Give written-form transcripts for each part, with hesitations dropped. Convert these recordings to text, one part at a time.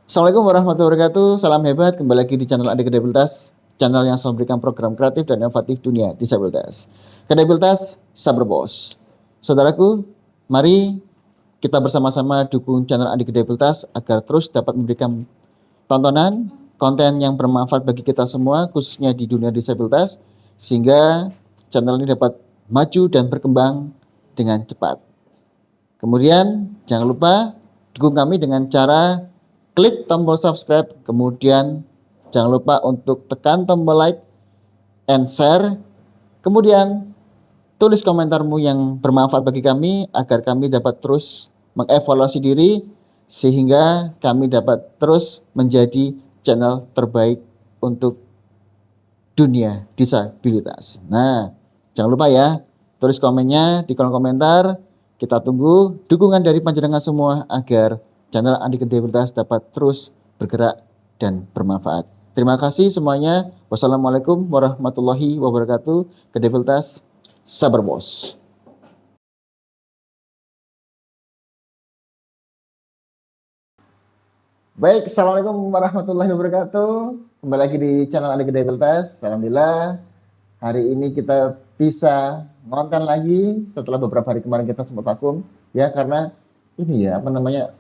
Assalamualaikum warahmatullahi wabarakatuh. Salam hebat. Kembali lagi di channel Adik Kedebelitas, channel yang selalu memberikan program kreatif dan inovatif dunia disabilitas. Kedebelitas, sabar bos. Saudaraku, mari kita bersama-sama dukung channel Adik Kedebelitas agar terus dapat memberikan tontonan, konten yang bermanfaat bagi kita semua, khususnya di dunia disabilitas, sehingga channel ini dapat maju dan berkembang dengan cepat. Kemudian jangan lupa dukung kami dengan cara klik tombol subscribe, kemudian jangan lupa untuk tekan tombol like and share, kemudian tulis komentarmu yang bermanfaat bagi kami agar kami dapat terus mengevaluasi diri sehingga kami dapat terus menjadi channel terbaik untuk dunia disabilitas. Nah, jangan lupa ya, tulis komennya di kolom komentar. Kita tunggu dukungan dari panjenengan semua agar channel Adik Kedebelitas dapat terus bergerak dan bermanfaat. Terima kasih semuanya. Wassalamualaikum warahmatullahi wabarakatuh. Kedebelitas, sabar bos. Baik, assalamualaikum warahmatullahi wabarakatuh. Kembali lagi di channel Adik Kedebelitas. Alhamdulillah, hari ini kita bisa ngonten lagi setelah beberapa hari kemarin kita sempat vakum ya, karena ini ya apa namanya,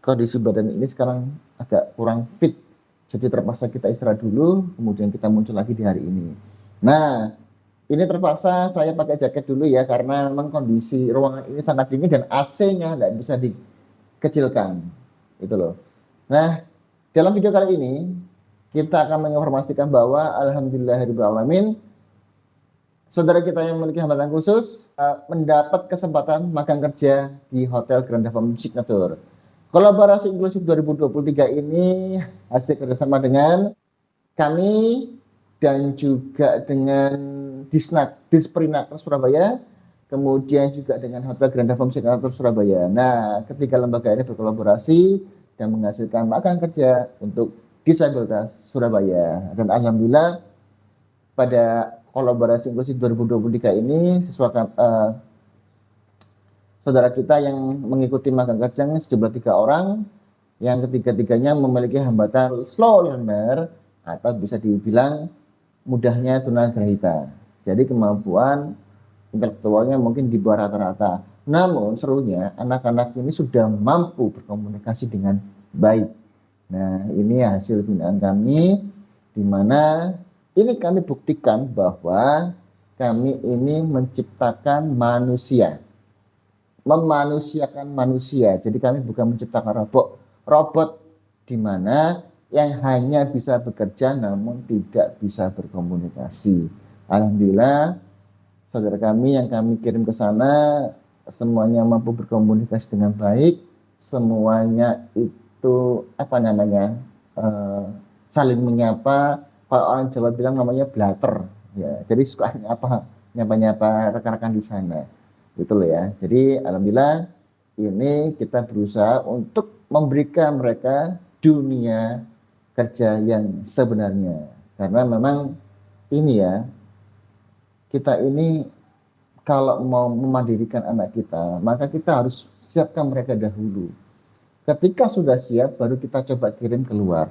kondisi badan ini sekarang agak kurang fit, jadi terpaksa kita istirahat dulu, kemudian kita muncul lagi di hari ini. Nah, ini terpaksa saya pakai jaket dulu ya, karena memang kondisi ruangan ini sangat dingin dan AC-nya nggak bisa dikecilkan itu loh. Nah, dalam video kali ini kita akan menginformasikan bahwa alhamdulillahirobbilalamin, saudara kita yang memiliki hambatan khusus mendapat kesempatan magang kerja di Hotel Grand Home Signature. Kolaborasi inklusif 2023 ini hasil kerjasama dengan kami dan juga dengan Disperinaker Surabaya, kemudian juga dengan Hotel Grand Home Signature Surabaya. Nah, ketiga lembaga ini berkolaborasi dan menghasilkan magang kerja untuk disabilitas Surabaya. Dan alhamdulillah pada kolaborasi inklusif 2023 ini saudara kita yang mengikuti magang kerja sejumlah 3 orang, yang ketiga-tiganya memiliki hambatan slow learner atau bisa dibilang mudahnya tunagrahita. Jadi kemampuan intelektualnya mungkin di bawah rata-rata. Namun serunya anak-anak ini sudah mampu berkomunikasi dengan baik. Nah, ini hasil binaan kami, di mana ini kami buktikan bahwa kami ini menciptakan manusia, memanusiakan manusia. Jadi kami bukan menciptakan robot di mana yang hanya bisa bekerja namun tidak bisa berkomunikasi. Alhamdulillah, saudara kami yang kami kirim ke sana semuanya mampu berkomunikasi dengan baik, semuanya itu saling menyapa. Kalau orang Jawa bilang namanya blater ya, jadi suka nyapa-nyapa rekan-rekan di sana gitu loh ya. Jadi alhamdulillah ini kita berusaha untuk memberikan mereka dunia kerja yang sebenarnya, karena memang ini ya, kita ini kalau mau memandirikan anak kita, maka kita harus siapkan mereka dahulu. Ketika sudah siap, baru kita coba kirim keluar.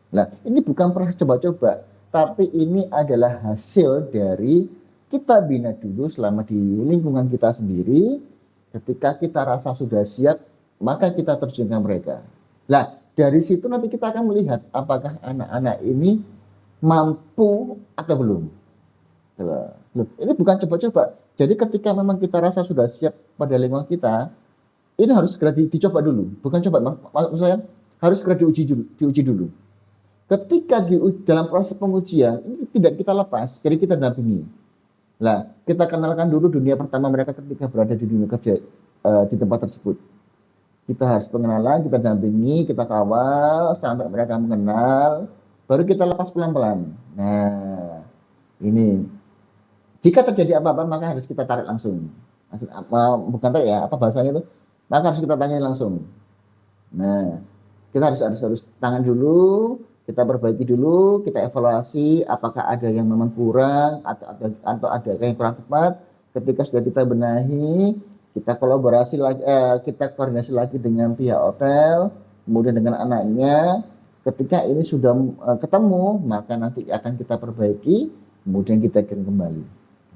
Nah, ini bukan proses coba-coba, tapi ini adalah hasil dari kita bina dulu selama di lingkungan kita sendiri. Ketika kita rasa sudah siap, maka kita terjunkan mereka. Nah, dari situ nanti kita akan melihat apakah anak-anak ini mampu atau belum. Loh, ini bukan coba-coba. Jadi ketika memang kita rasa sudah siap pada lingkungan kita, ini harus segera dicoba dulu. Bukan coba, maksud saya harus segera diuji dulu. Ketika dalam proses pengujian, ini tidak kita lepas, jadi kita dampingi. Nah, kita kenalkan dulu dunia pertama mereka ketika berada di dunia kerja di tempat tersebut. Kita harus pengenalan, kita dampingi, kita kawal sampai mereka mengenal, baru kita lepas pelan-pelan. Nah, ini jika terjadi apa-apa maka harus kita tarik langsung. Bukan tarik ya, apa bahasanya itu? Maka harus kita tanya langsung. Nah, kita harus tangan dulu, kita perbaiki dulu, kita evaluasi apakah ada yang memang kurang atau ada yang kurang tepat. Ketika sudah kita benahi, kita kolaborasi lagi, kita koordinasi lagi dengan pihak hotel, kemudian dengan anaknya. Ketika ini sudah ketemu, maka nanti akan kita perbaiki, kemudian kita kirim kembali.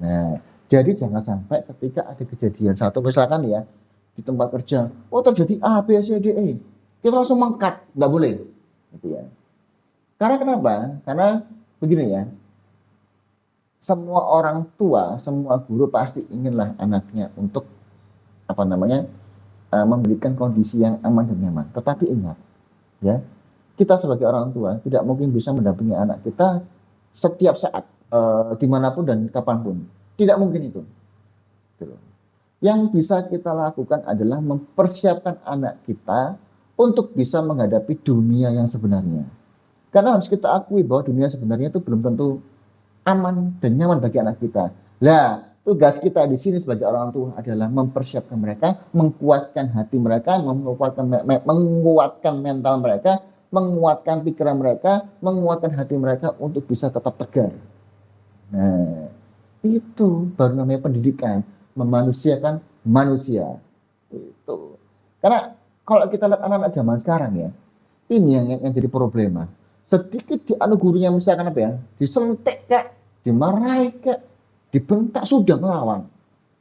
Nah, jadi jangan sampai ketika ada kejadian satu, misalkan ya, di tempat kerja, oh terjadi A, B, C, D, E, kita langsung mengkat, nggak boleh. Gitu ya. Karena kenapa? Karena begini ya, semua orang tua, semua guru pasti inginlah anaknya untuk apa namanya memberikan kondisi yang aman dan nyaman. Tetapi ingat, ya, kita sebagai orang tua tidak mungkin bisa mendampingi anak kita setiap saat, dimanapun dan kapanpun. Tidak mungkin itu. Yang bisa kita lakukan adalah mempersiapkan anak kita untuk bisa menghadapi dunia yang sebenarnya. Karena harus kita akui bahwa dunia sebenarnya itu belum tentu aman dan nyaman bagi anak kita. Nah, tugas kita di sini sebagai orang tua adalah mempersiapkan mereka, menguatkan hati mereka, menguatkan mental mereka, menguatkan pikiran mereka, menguatkan hati mereka untuk bisa tetap tegar. Nah, itu baru namanya pendidikan, memanusiakan manusia. Itu. Karena kalau kita lihat anak-anak zaman sekarang ya, ini yang jadi problema. Sedikit di gurunya misalkan apa ya, disentik kak, dimarahi kak, dibentak, sudah melawan.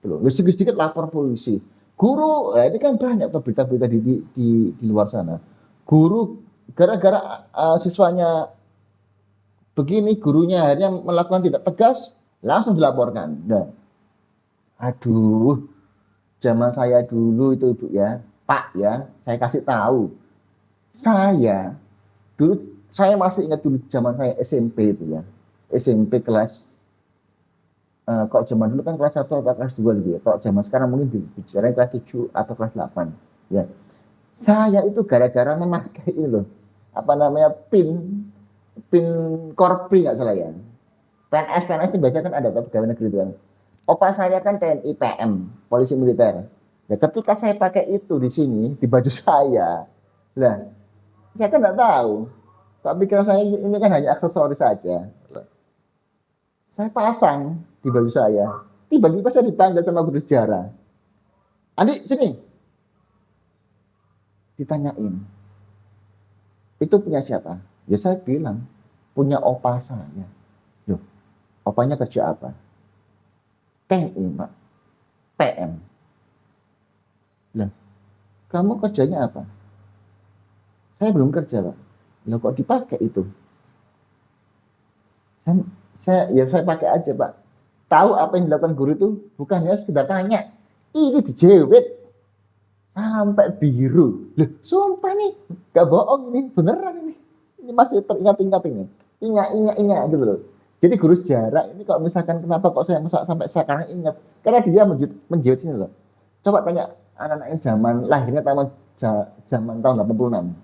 Sedikit-sedikit lapor polisi. Guru, ini kan banyak berita-berita di luar sana. Guru gara-gara siswanya begini, gurunya akhirnya melakukan tidak tegas, langsung dilaporkan. Nah, aduh, zaman saya dulu itu Ibu ya, Pak ya, saya kasih tahu. Saya dulu, saya masih ingat dulu zaman saya SMP itu ya. SMP kelas, kalau zaman dulu kan kelas 1 atau kelas 2 gitu ya. Kalau zaman sekarang mungkin bicara kelas 7 atau kelas 8 ya. Saya itu gara-gara memakai ini loh, apa namanya, pin korpri nggak salah ya. PNS ini biasanya kan ada pegawai negeri itu kan. Opa saya kan TNI PM, polisi militer. Ya, ketika saya pakai itu di sini di baju saya, lah saya kan nggak tahu. Tak pikir saya ini kan hanya aksesoris saja. Saya pasang di baju saya. Tiba-tiba saya dipanggil sama guru sejarah. Andi, sini. Ditanyain. Itu punya siapa? Ya saya bilang, punya opa saya. Loh, opanya kerja apa? TNI, Pak. PM. Lah, kamu kerjanya apa? Saya belum kerja, Pak. Loh, kok dipakai itu? Saya pakai aja, Pak. Tahu apa yang dilakukan guru itu? Bukan hanya sekedar tanya. Ini dijewet sampai biru. Loh, sumpah nih, gak bohong ini, beneran ini. Ini masih teringat-ingat ini. Ingat gitu loh. Jadi guru sejarah ini kalau misalkan kenapa kok saya sampai sekarang ingat? Karena dia menjewet sini loh. Coba tanya anak-anak yang zaman lahirnya zaman tahun 86.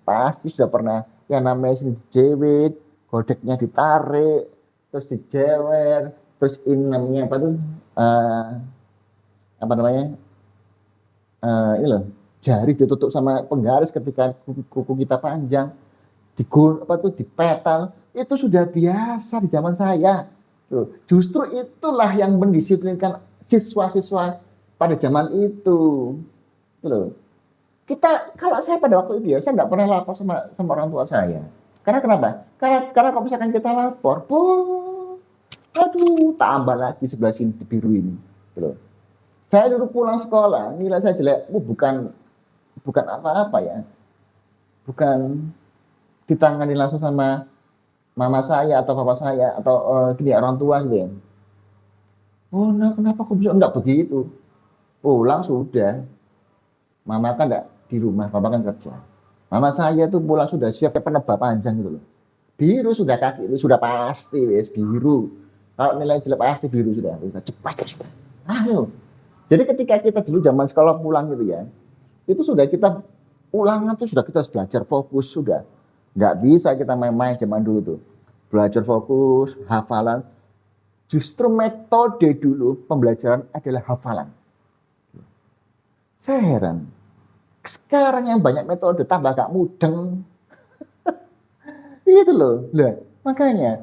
Pasti sudah pernah yang namanya sini dijewet, godeknya ditarik, terus dijewer, terus ini namanya apa tuh? Apa namanya? Ini loh, jari ditutup sama penggaris ketika kuku kita panjang, dipetal, itu sudah biasa di zaman saya. Justru itulah yang mendisiplinkan siswa-siswa pada zaman itu. Loh. Kalau saya pada waktu itu ya, saya nggak pernah lapor sama orang tua saya. Karena kenapa? Karena kalau misalkan kita lapor, aduh, tambah lagi sebelah sini biru ini. Loh. Saya dulu pulang sekolah, nilai saya jelek, bukan apa-apa ya, bukan ditangani langsung sama mama saya atau papa saya atau gini orang tua gitu ya. Oh, nah, kenapa kok bisa enggak begitu? Pulang sudah, mama kan enggak di rumah, papa kan kerja. Mama saya tuh pulang sudah siap penebak panjang gitu loh. Biru sudah kaki itu sudah pasti wes biru. Kalau nilai jelek pasti biru sudah cepat sudah. Ayo. Jadi ketika kita dulu zaman sekolah pulang gitu ya, itu sudah kita ulangan tuh sudah kita belajar fokus sudah. Nggak bisa kita main-main zaman dulu tuh. Belajar fokus, hafalan. Justru metode dulu pembelajaran adalah hafalan. Saya heran. Sekarang yang banyak metode tambah gak mudeng. Itu loh. Lah, makanya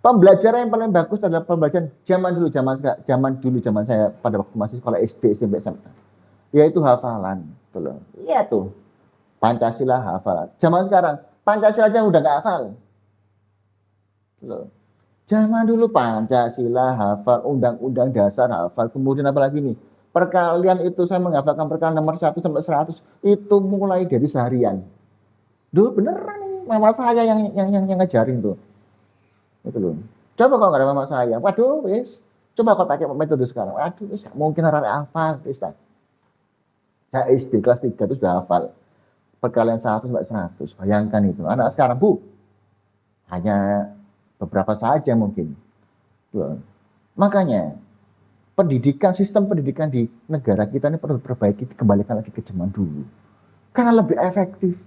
pembelajaran yang paling bagus adalah pembelajaran zaman dulu zaman saya pada waktu masih sekolah SD, SMP, SMA. Yaitu hafalan. Iya tuh. Pancasila hafal. Zaman sekarang Pancasila aja udah nggak hafal. Loh. Zaman dulu Pancasila hafal, Undang-Undang Dasar hafal, kemudian apa lagi nih? Perkalian itu saya menghafalkan perkalian nomor 1 sampai 100 itu mulai dari seharian. Dulu beneran nih, mama saya yang ngajarin tuh. Itu loh. Coba kalau nggak ada mama saya, waduh, wis. Coba kalau pakai metode sekarang, waduh, wis mungkin orang hafal, wis. Saya SD kelas 3 itu sudah hafal perkalian 1 sampai 100. Bayangkan itu. Anak sekarang, Bu, hanya beberapa saja mungkin. Tuh. Makanya pendidikan, sistem pendidikan di negara kita ini perlu diperbaiki, dikembalikan lagi ke zaman dulu. Karena lebih efektif.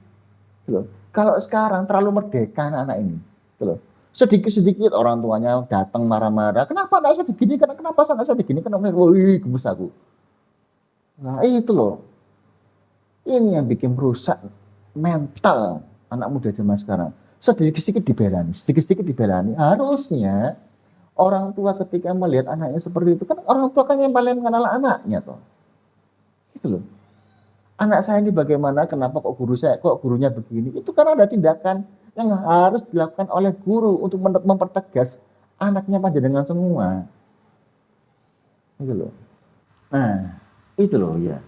Tuh. Kalau sekarang terlalu merdeka anak-anak ini. Tuh. Sedikit-sedikit orang tuanya datang marah-marah. Kenapa anak saya begini? Kenapa anak saya begini? Kenapa? Wih, gemes aku. Nah, itu loh. Ini yang bikin merusak mental anak muda zaman sekarang. Sedikit-sedikit dibelani. Harusnya orang tua ketika melihat anaknya seperti itu, kan orang tua kan yang paling mengenal anaknya toh. Itu loh. Anak saya ini bagaimana, kenapa kok gurunya begini? Itu karena ada tindakan yang harus dilakukan oleh guru untuk mempertegas anaknya panjenengan semua. Itu loh. Nah, itu loh ya.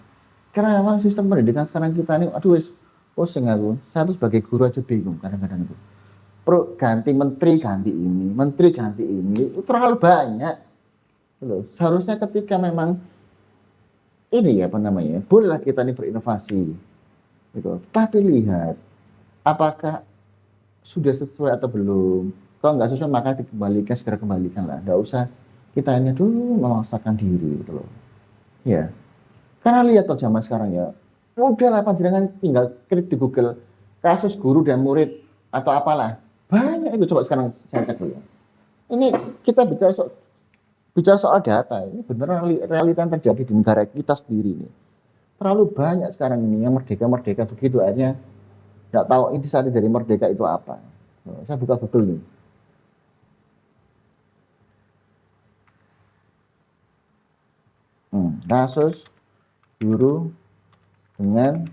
Karena memang sistem pendidikan sekarang kita ini, aduh wis pusing aku. Saya tuh sebagai guru aja bingung kadang-kadang itu. Ganti menteri ganti ini, itu terlalu banyak. Loh, seharusnya ketika memang ini ya apa namanya, bolehlah kita ini berinovasi. Gitu. Tapi lihat apakah sudah sesuai atau belum. Kalau nggak sesuai maka dikembalikan, segera kembalikan lah. Nggak usah kita hanya dulu memaksakan diri gitu loh. Ya. Karena lihat kok zaman sekarang ya, udahlah panjenengan tinggal klik di Google kasus guru dan murid atau apalah. Banyak itu, coba sekarang saya cek dulu ya. Ini kita bicara soal data, ini beneran realita yang terjadi di negara kita sendiri ini. Terlalu banyak sekarang ini yang merdeka begitu akhirnya nggak tahu intisari dari merdeka itu apa. Saya buka Google nih. Kasus guru dengan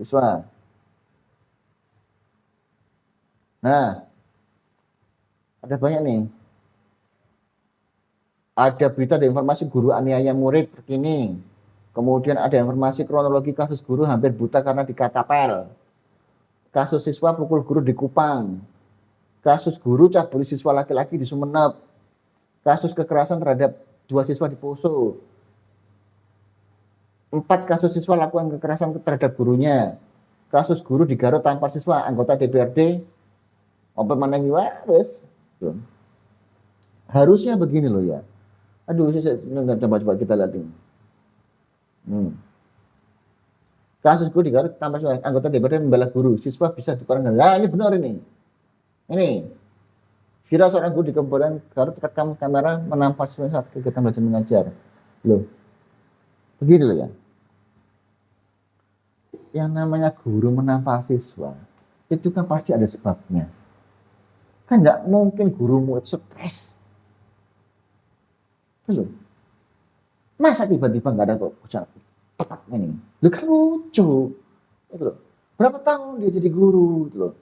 siswa. Nah, ada banyak nih. Ada berita dan informasi guru aniaya murid terkini. Kemudian ada informasi kronologi kasus guru hampir buta karena dikatapel. Kasus siswa pukul guru di Kupang. Kasus guru cabuli siswa laki-laki di Sumeneb. Kasus kekerasan terhadap 2 siswa di Poso. 4 kasus siswa lakukan kekerasan terhadap gurunya. Kasus guru di Garut tampar siswa anggota DPRD. Apa mana wes. Harusnya begini loh ya. Aduh, coba kita lihat ini. Kasus guru di Garut tampar siswa anggota DPRD membela guru. Siswa bisa dikurangkan. Nah, ini benar ini. Ini. Viral seorang guru di Kabupaten Garut rekam kamera menampar siswa saat kegiatan belajar mengajar. Loh. Begitu loh ya. Yang namanya guru menampar siswa itu kan pasti ada sebabnya. Kan nggak mungkin gurumu itu stres. Loh. Masa tiba-tiba nggak ada kok tepat ini. Lu kan lucu. Itu loh. Berapa tahun dia jadi guru gitu loh.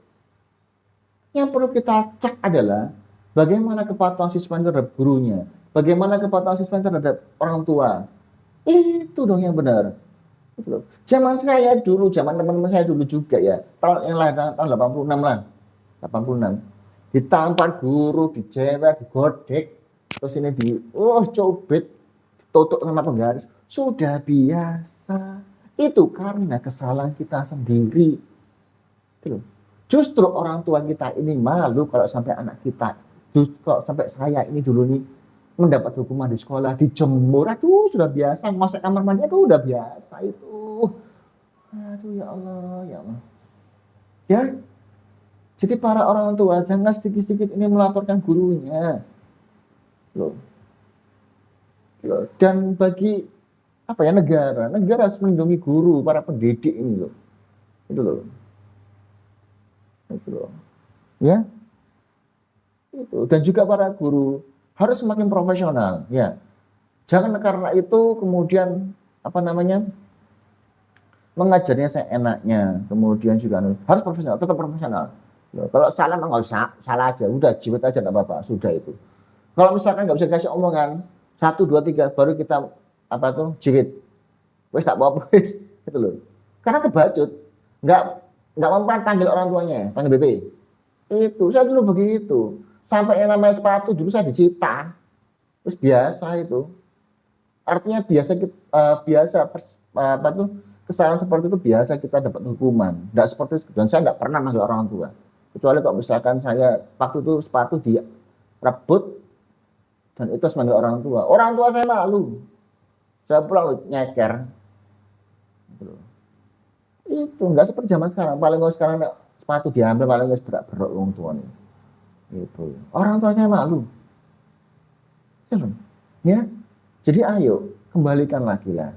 Yang perlu kita cek adalah bagaimana kepatuhan siswa terhadap gurunya, bagaimana kepatuhan siswa terhadap orang tua. Itu dong yang benar. Zaman saya dulu, zaman teman-teman saya dulu juga ya, tahun yang lain tahun 86 lah, 86. Ditampar guru, dijewer, digodek, terus ini cobet, tutup sama penggaris. Sudah biasa. Itu karena kesalahan kita sendiri. Justru orang tua kita ini malu kalau sampai anak kita, kalau sampai saya ini dulu nih mendapat hukuman di sekolah, dijemur, aduh sudah biasa, masuk kamar mandi, aduh udah biasa itu. Aduh ya Allah, ya Allah. Ya, jadi para orang tua jangan sedikit-sedikit ini melaporkan gurunya. Loh. Dan bagi apa ya negara harus melindungi guru, para pendidik ini loh. Itu loh. Itu loh. Ya. Itu. Dan juga para guru harus semakin profesional, ya. Jangan karena itu kemudian apa namanya mengajarnya seenaknya, kemudian juga harus profesional, tetap profesional. Loh, kalau salah nggak usah, salah aja, udah jiwet aja nggak apa-apa, sudah itu. Kalau misalkan nggak bisa kasih omongan, 1, 2, 3, baru kita apa tuh jiwit, wes tak apa-apa, wes gitu loh. Karena kebacut, nggak nggak mempan panggil orang tuanya, panggil BP. Itu saya dulu begitu, sampai yang namanya sepatu dulu saya disita, terus biasa itu. Artinya biasa apa tuh kesalahan seperti itu biasa kita dapat hukuman. Tidak seperti itu. Dan saya nggak pernah manggil orang tua. Kecuali kalau misalkan saya waktu itu sepatu direbut dan itu harus manggil orang tua. Orang tua saya malu. Saya pulang nyeker. Itu nggak seperti zaman sekarang. Paling nggak sekarang sepatu diambil paling nggak berak-berak orang tua nih. Itu orang tua saya malu. Ya. Jadi ayo kembalikan lagi lah.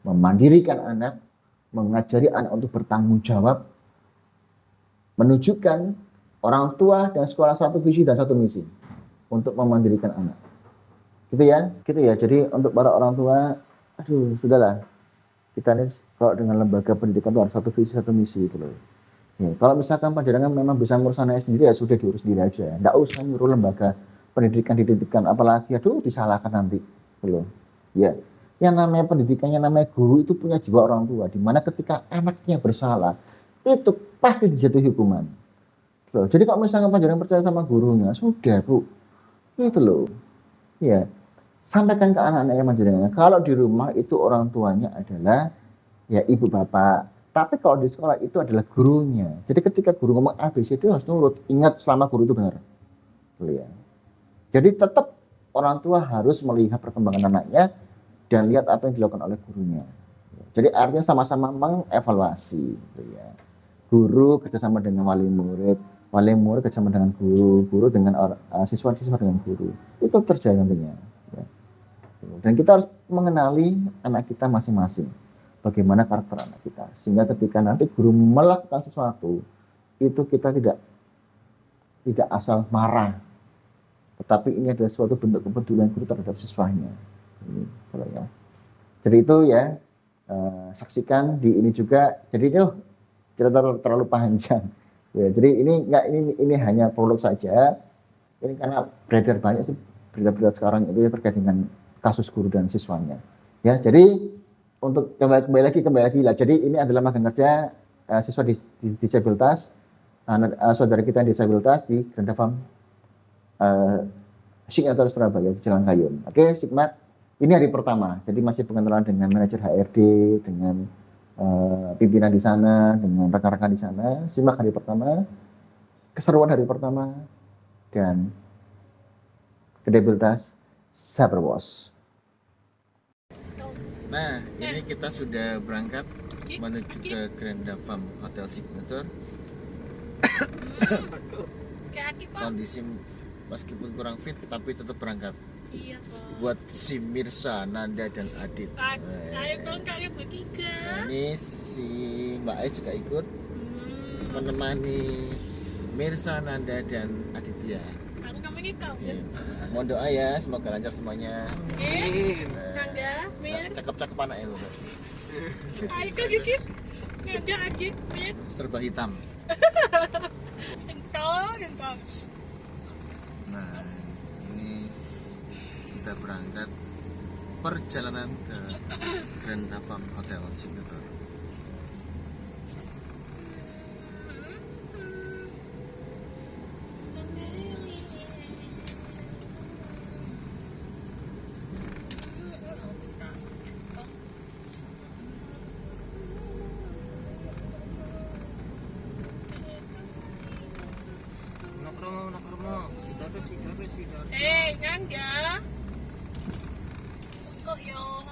Memandirikan anak, mengajari anak untuk bertanggung jawab, menunjukkan orang tua dan sekolah satu visi dan satu misi untuk memandirikan anak. Gitu ya. Jadi untuk para orang tua, aduh sudahlah. Kita ini kalau dengan lembaga pendidikan itu harus satu visi satu misi gitu loh. Ya, kalau misalkan panjenengan memang bisa ngurus anaknya sendiri ya sudah diurus sendiri aja. Nggak usah nyuruh lembaga pendidikan didirikan, apalagi aduh disalahkan nanti belum ya. Yang namanya pendidikan, yang namanya guru itu punya jiwa orang tua, dimana ketika anaknya bersalah itu pasti dijatuhi hukuman loh. Jadi kalau misalnya panjenengan percaya sama gurunya sudah bu, itu loh ya, sampaikan ke anak-anaknya panjenengan kalau di rumah itu orang tuanya adalah ya ibu bapak, tapi kalau di sekolah itu adalah gurunya. Jadi ketika guru ngomong ABC itu harus nurut, ingat selama guru itu benar ya. Jadi tetap orang tua harus melihat perkembangan anaknya dan lihat apa yang dilakukan oleh gurunya. Jadi artinya sama-sama mengevaluasi. Gitu ya. Guru kerjasama dengan wali murid kerjasama dengan guru dengan siswa-siswa dengan guru. Itu terjadi nantinya. Ya. Dan kita harus mengenali anak kita masing-masing. Bagaimana karakter anak kita. Sehingga ketika nanti guru melakukan sesuatu, itu kita tidak asal marah. Tetapi ini adalah suatu bentuk kepedulian guru terhadap siswanya. Ya. Jadi itu ya, saksikan di ini juga. Jadi itu cerita terlalu panjang. Ya, jadi ini hanya prolog saja. Ini karena beredar banyak sih berita-berita sekarang itu terkait dengan kasus guru dan siswanya. Ya, jadi untuk kembali lagi lah. Jadi ini adalah magang kerja siswa disabilitas, saudara kita yang disabilitas di Granda Farm Signature Surabaya di Jalan Sayun. Oke, Sigmat. Ini hari pertama, jadi masih pengenalan dengan manajer HRD, dengan pimpinan di sana, dengan rekan-rekan di sana. Simak hari pertama, keseruan hari pertama, dan kredibilitas Cyberbos. Nah, ini kita sudah berangkat menuju ke Granda Farm Hotel Signature. Kondisi meskipun kurang fit tapi tetap berangkat. Iya, Pak. Buat si Mirsa, Nanda dan Adit. Ayo kalian bertiga. Ini si Mbak Ais juga ikut menemani Mirsa, Nanda dan Aditya. Aku namanya kau. Ya. Mohon doa ya, semoga lancar semuanya. Oke. Nanda, Mir. Cakep-cakep anaknya loh. Ayo kau gitu. Nanda, Adit, Mir. Serba hitam. Gentong. Nah, ini kita berangkat perjalanan ke Granda Farm Hotel Signature. Nanda. Kok yung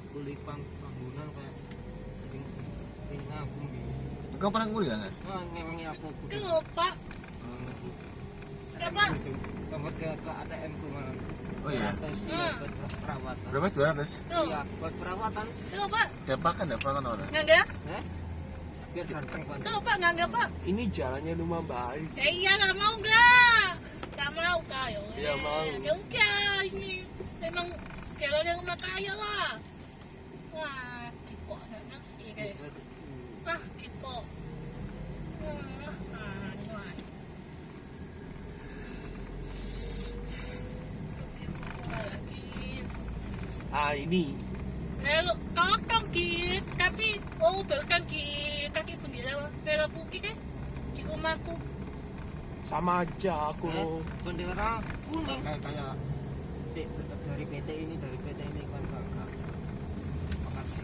kulit panggungan kayak ngabung gitu. Kau pernah kuliah kan? Nah, memangnya aku tuh, Pak. Siapa? Kamu ke ATM tuh malam. Oh iya. Buat perawatan. Berapa 200? Tuh. Iya, buat perawatan. Tuh, Pak. Tiap pakan ya perawatan orang. Nanda. Hah? biar ganteng Pak. Tuh Pak, nganggap Pak. Ini jalannya rumah baik. Iya, nggak mau nggak? Nggak mau kayo. Iya, mau. Ya udah, ini memang jalannya rumah kaya lah. Wah, Kiko nggak ngerti kayak. Ah, Kiko. Wah. Lagi. Ah ini. Kokong Kit, tapi bukan di kaki bendera merah putih kan di rumahku. Sama aja aku. Bendera kuning kayak dari PT ini kan enggak. Makasih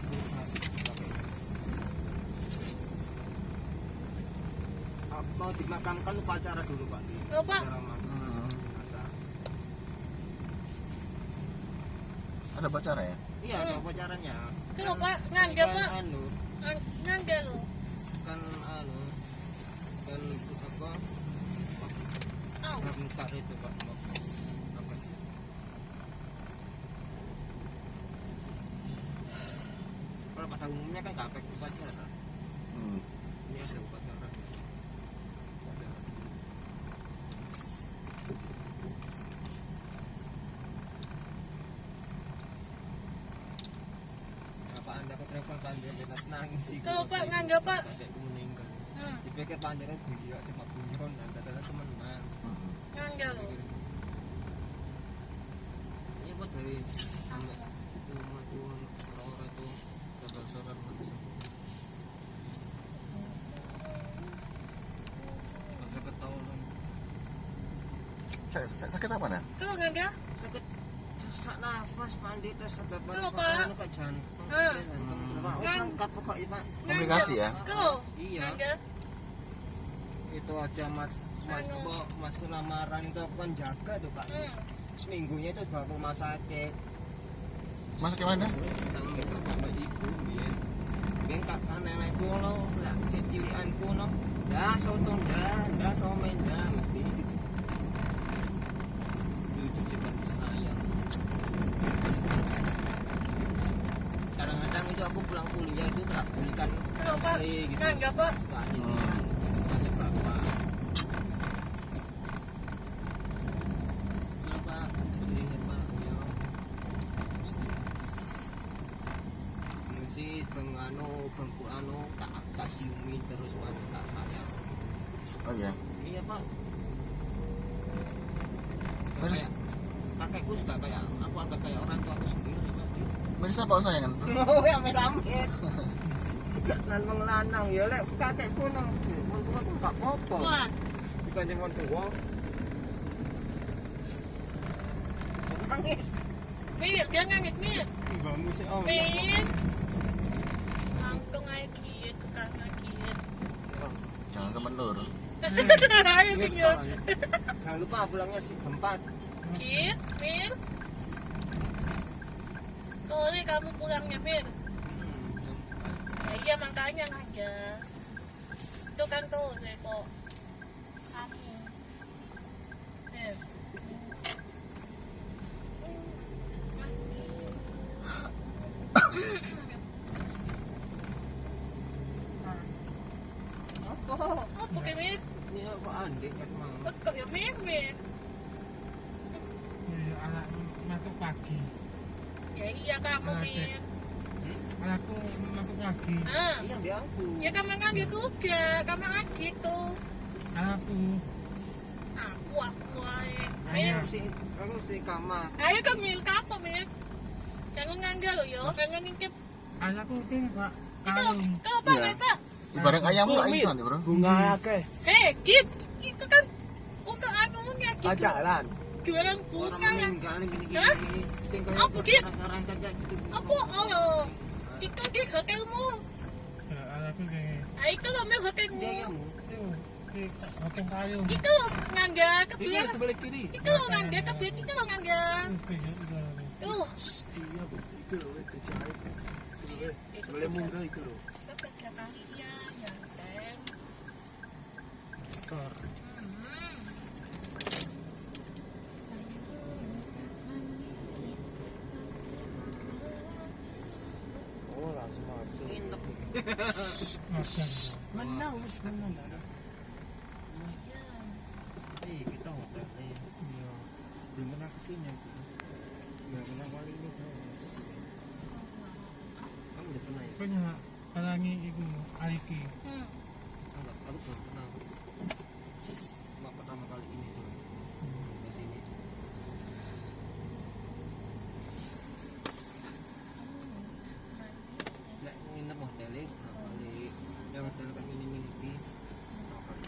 mau dimakamkan upacara dulu Pak. Oh, Pak. Upacara masa. Ada pacara ya? Iya, ada upacaranya. Tuh Pak, nganggap Pak. Anu, Nganggap loh. kan anu kan apa? Au. Bentar itu Pak. Apa? Kalau pada umumnya kan nggak pakai upacara. Hmm. Ini ada upacara. Ada. Apa Anda ke travel panjang dan nangis sih? Tuh Pak, nganggap Pak. Adekku meninggal. Hmm, Dipikir panjangnya gila cuma bunyiron dan datanya temenan. nganggap loh. Ini buat dari sampai rumah tuh orang-orang tuh saudara-saudara masuk. Sampai ketahuan Sakit apa nah? Tuh nganggap. sakit sesak nafas pandi terus kata Tuh, Pak. ke jantung. Hmm. Wis angkat pokoknya Pak. Komplikasi ya? Tuh, Iya. nganggap. Itu ada mas lamaran itu aku kan jaga tuh Pak. Seminggunya itu bawa ke rumah sakit. Masuk ke mana? Sama itu bapak ibu biar biar kakak nenek kuno nggak cilian kuno dah soto dah somen dah mesti cucu simpan sayang. Kadang-kadang itu aku pulang kuliah itu tak belikan Tuh Pak, gitu. nganggap Pak. Sukanya sukanya bapak. Ya Pak, sering ya Pak, ya. Mesti bangku tak siumi terus Pak, tak sadar. Oh iya. Iya Pak. Terus? Kayak kakekku suka kayak aku agak kayak orang tua aku sendiri Pak. Beres apa usahanya kan? Oh ya rame-rame. Nan wong lanang ya lek kakekku nang wong tua aku gak apa-apa. Wah, Dibanding wong tua. Nangis. Mir, dia nangis Mir. Mbakmu sih om. Mir. Langsung aja Kit, tukang Kit. Jangan kemenur. Ayo tinggal. Jangan lupa pulangnya sih jam 4. Kit, Mir. Sore kamu pulangnya Mir. Jam 4. Ya, iya makanya aja. Itu kan sore kok. Kami. Mir. Apa? Apa kayak Mir? Ini kok andik kan mau. Kok ya Mir, Mir? Anak masuk pagi. Ya iya kamu Mir. Anakku masuk pagi. Ah, Iya dia aku. ya kamu nganggil juga, kamu adik tuh. Anakku Aku aja. Iya. Ayo, Aku sih kamar. ayo ke Mir, apa Mir? Jangan nganggil loh yo, jangan ngintip. anakku itu Pak Itu, kalung. itu apa Iya. ya Pak? Ibarat ayam lu iso nanti, Bro. Bunga akeh. Kit, itu kan untuk anunya gitu. Pacaran. Jualan Orang bunga ya. meninggal gini-gini. Hah? Sing kayak Apa, Git? orang kerja gitu. Apa Allah? Itu di hotelmu. Anakku kayak Ah, itu loh Mir hotelmu. Dia yang itu di hotel kayu. Itu ngangga Ini kebetulan. sebelah kiri. Itu loh ngangga kebetulan, itu loh ngangga. Tuh. Iya, Bu. Itu loh, itu jahit. Sebelah munggah itu loh. Kerja kalian, ganteng. Kor. Oh, langsung masuk. nginep. Makan. Menang, wis menang ada. Kita hotel Iya. Belum pernah kesini aku. Nggak pernah kali ini. kamu udah pernah ya? Pernah palangi itu Aliki. Enggak, aku belum pernah. Cuma pertama kali ini tuh ke sini. Nek nginep hotelnya berapa kali? Yang hotel kan mini-mini berapa kali?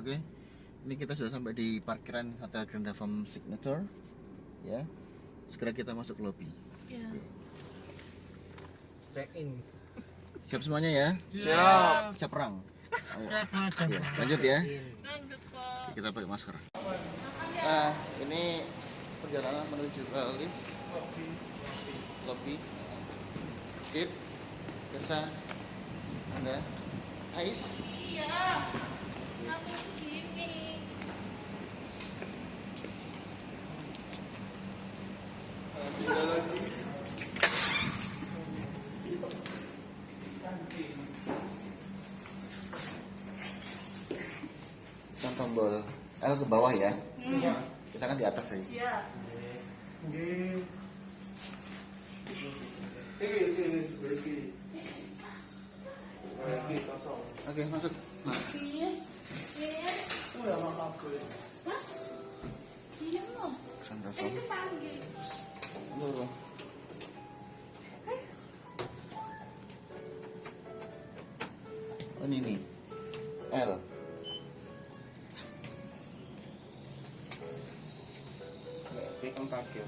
Oke, ini kita sudah sampai di parkiran Hotel Grand Farm Signature, ya. Segera kita masuk lobby. Check in. Siap semuanya ya? Siap. Siap perang. Ayo. Siap macam. Ya, lanjut ya. Lanjut Pak. Kita pakai masker. Nah, ini perjalanan menuju ke lift lobby. Kit, Kesa, Anda, Ais. Iya. Kamu begini. Tekan tombol L ke bawah ya. Kita kan di atas ya. Iya. Nggih. Ini sebelah kiri. Kiri kosong. Oke, masuk. Nah, Iya. Iya. Oh ya maaf gue. Hah? Iya loh. kesan Eh kosong. kesanggih. Dulu. Oh, ini nih. L. Oke, kamu pakai.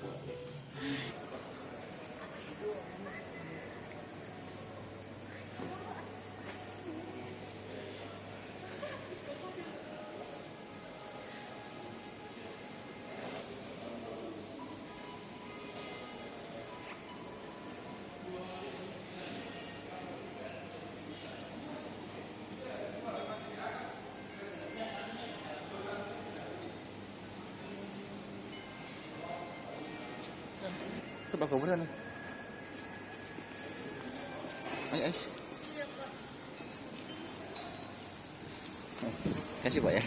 Itu Pak Gubernur. Ayo, Ais. Kasih Pak ya.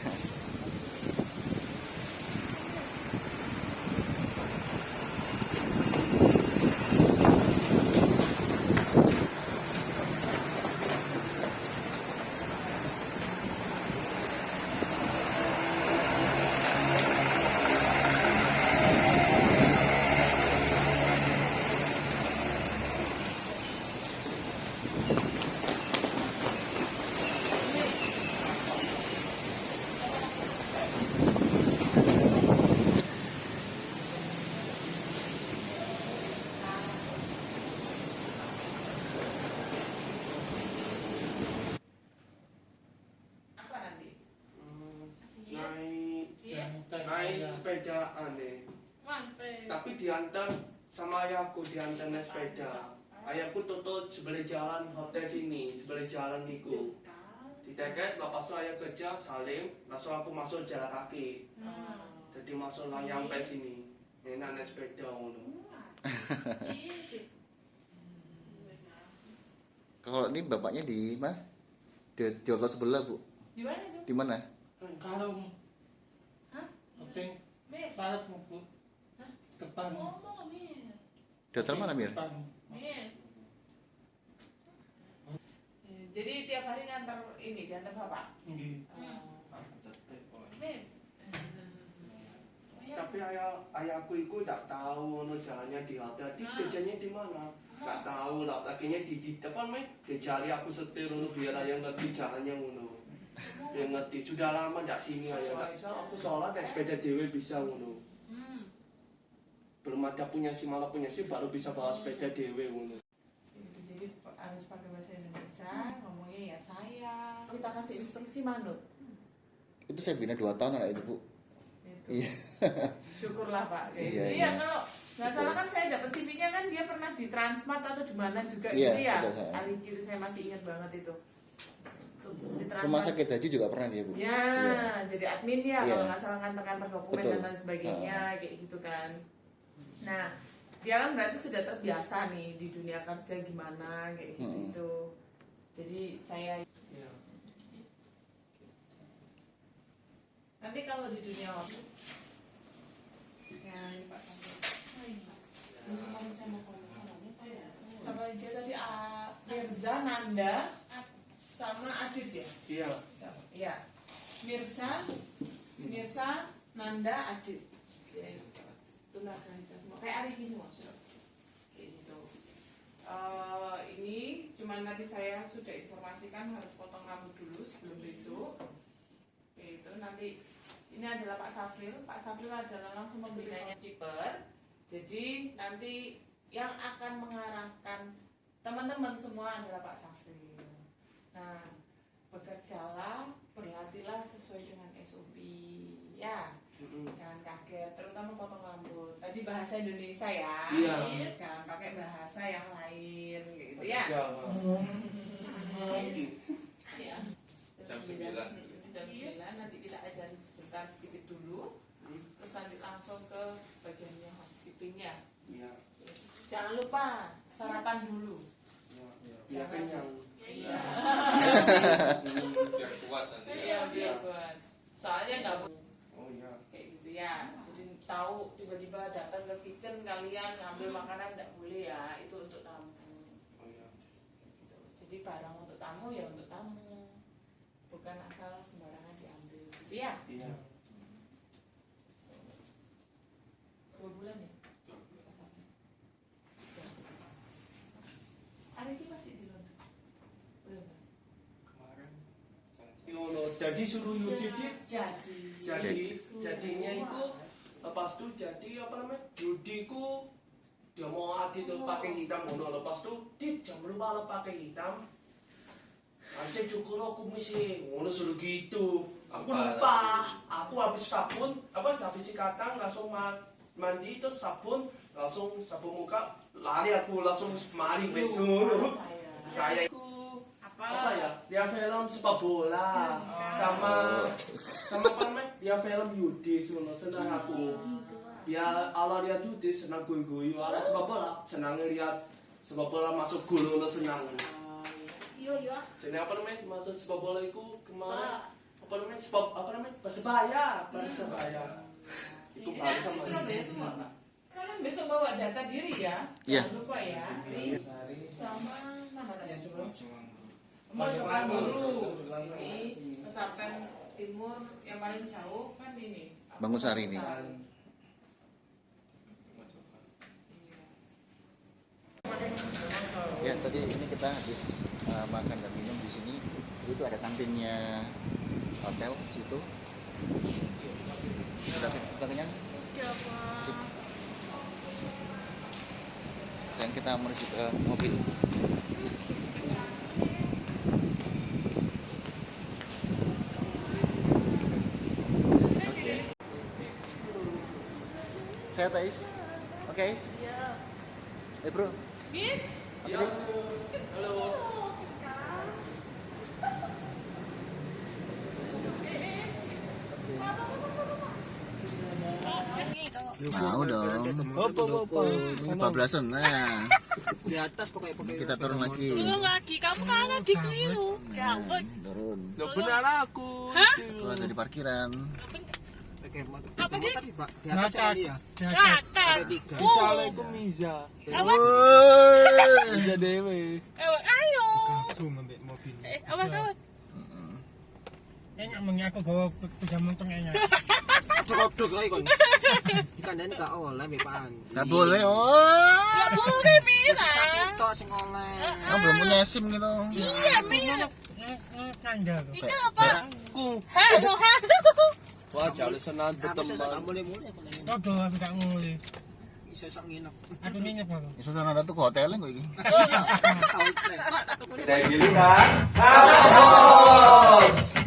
Apa nanti? Naik sepedaan nih. Mantap. Tapi diantar sama ayahku, diantar naik sepeda. Ayahku tutup sebelah jalan hotel sini, sebelah jalan niku. Diteket, lepas itu ayah kerja, salim, langsung aku masuk jalan kaki. Jadi masuk lah nyampe sini. Enak naik sepeda ngono. Kalau ini bapaknya di mana? Di hotel sebelah, Bu. Di mana itu? Di mana? Kalau Hah? Sing Mir. parah buku. Hah? Depan. Ngomong Mir. Di hotel mana, Mir? Depan. Mir. Jadi tiap hari ngantar ini, diantar bapak. Nggih. Mir. Tapi ayahku itu tak tahu ngono jalannya di hotel. Di kerjanya di mana? Tak tahu lah. Akhirnya di depan dia cari aku setir ngono biar ayah ngerti jalannya ngono. Dia ngerti. Sudah lama tak sini ayah. Bisa aku sholat naik sepeda dewe bisa ngono. Belum ada punya si malah punya si baru bisa bawa sepeda dewe ngono. Gitu, jadi harus pakai bahasa Indonesia, ngomongnya ya sayang. Kita kasih instruksi manut. Itu saya bina 2 tahun anak itu, Bu. Gitu. Iya. Syukurlah Pak. Kayak Iya, gitu. iya. Kalau nggak salah kan saya dapat CV-nya kan dia pernah di Transmart atau di mana juga Iya, gitu ya. betul, saya. Aliki itu saya masih ingat banget itu. Tuh. ditransfer. Rumah sakit haji juga pernah dia, Bu? Ya, Iya. jadi admin ya Iya. kalau nggak salah nganter-nganter dokumen Betul. dan lain sebagainya kayak gitu kan. Nah, dia kan berarti sudah terbiasa nih di dunia kerja gimana kayak gitu. Jadi saya Iya. nanti kalau di dunia waktu ya ini Pak Samsul. Saya mau ngomong sama aja tadi Mirza, Nanda, sama Adit ya? Iya. Iya. Mirza, Nanda, Adit. Ya, itulah kan kita semua. Kayak Arifin semua. Kayak gitu. Ini cuman nanti saya sudah informasikan harus potong rambut dulu sebelum besok. Kayak itu nanti ini adalah Pak Safril. Pak Safril adalah langsung pembinanya skipper. Jadi nanti yang akan mengarahkan teman-teman semua adalah Pak Safril. Nah, bekerjalah, berlatihlah sesuai dengan SOP ya. Jangan kaget, terutama potong rambut. Tadi bahasa Indonesia ya. Iya. Jangan pakai bahasa yang lain gitu ya. Jawa. Ya. Jam 9. Jam 9 nanti kita ajarin sebentar sedikit dulu. Terus nanti langsung ke bagiannya housekeeping-nya. Iya. Jangan lupa sarapan dulu. Biar kenyang. Iya. Biar kuat nanti. Iya, biar buat. Soalnya nggak Oh iya. kayak gitu ya. Jadi tahu tiba-tiba datang ke kitchen kalian ngambil makanan nggak boleh ya. Itu untuk tamu. Oh iya. Gitu. Jadi barang untuk tamu ya untuk tamu. Bukan asal sembarangan diambil. Gitu ya. Iya. 2 bulan ya. Arifin masih di London. Udah nggak? Kemarin. Ngono. Jadi suruh Yudi jadinya itu lepas tuh jadi apa namanya Yudi ku dia mau Adi tuh pakai hitam ngono lepas tuh dia jangan lupa lo pakai hitam harusnya cukur lo kumisnya ngono suruh gitu aku lupa aku habis sabun habis sikatan langsung mandi terus sabun langsung sabun muka lari aku langsung mari besok saya apa ya dia film sepak bola sama apa namanya dia film Yudi senang aku dia ala dia Yudi senang goyo-goyo ala sepak bola senang lihat sepak bola masuk gol lo senang Iya. jadi apa namanya masuk sepak bola itu kemarin apa namanya persebaya itu Ini baru asli sama Surabaya semua Pak. Kalian besok bawa data diri ya. Iya. Jangan lupa ya. Sama mana tadi? Mojokerto dulu. Ini Pesantren Timur yang paling jauh kan ini. Bangun Sari ini. Iya. Ya, tadi ini kita habis makan dan minum di sini. Itu ada kantinnya hotel situ. Sudah kenyang? Sip. Dan kita menuju ke mobil. Oke. Sehat, Ais? Oke, Ais? Iya. Bro. Oke, Dik. Mau dong. Ini bablasan. Nah, Di atas pakai kita turun lagi. Turun lagi, kamu kan lagi keliru. Ya ampun. Turun. Loh, benar aku Keluar dari parkiran. Apa sih? Pak, di atas sekali ya. Kakak. Assalamualaikum Miza. Apa? Miza dewe. Ayo. Aku ngambil mobil. Apa kamu? Enak mengaku gawa pejam montong enak. Dok lagi kon. Dikandani gak oleh bepan. Gak boleh, oh. Gak boleh Mira. Tok sing oleh. Kamu belum punya SIM gitu. Iya Mira. Nanda. Itu apa? ku Halo. wah jalur senang Aku sesuk teman gak mulai-mulai. Kodo aku tak nguli. Iso sok nginep. Aku nginep aku. Iso sana tuh ke hotelnya kok iki. Tahu. Pak, tak tukune. Kredibilitas. Salam bos.